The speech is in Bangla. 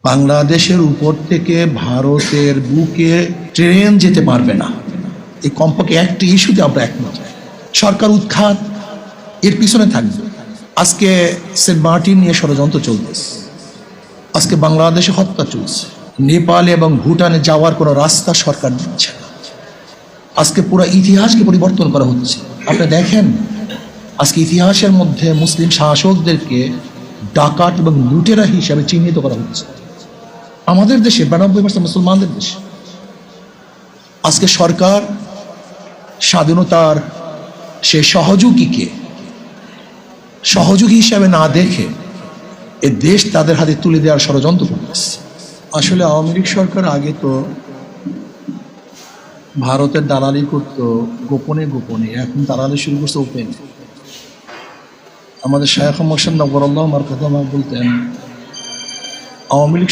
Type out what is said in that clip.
বাংলাদেশের উপর থেকে ভারতের বুকে ট্রেন যেতে পারবে না, এই কমপক্ষে একটি ইস্যুতে আমরা একমত। সরকার উৎখাত এর পিছনে থাকবে। আজকে সেন্ট মার্টিন নিয়ে ষড়যন্ত্র চলতেছে, আজকে বাংলাদেশে হত্যা চলছে, নেপালে এবং ভুটানে যাওয়ার কোনো রাস্তা সরকার দিচ্ছে না। আজকে পুরো ইতিহাসকে পরিবর্তন করা হচ্ছে। আপনি দেখেন আজকে ইতিহাসের মধ্যে মুসলিম শাসকদেরকে ডাকাত এবং লুটেরা হিসাবে চিহ্নিত করা হচ্ছে। আমাদের দেশে 92% মুসলমানদের দেশে আজকে সরকার স্বাধীনতার সে সহযোগী হিসাবে না দেখে এ দেশ তাদের হাতে তুলে দেওয়ার ষড়যন্ত্র করতেছে। আসলে আওয়ামী লীগ সরকার আগে তো ভারতের দালালি করত গোপনে গোপনে, এখন দালালি শুরু করছে ওপেন। আমাদের শায়খ মোহাম্মদ নবরুল্লাহ আমার কথা বলতেন, আওয়ামী লীগ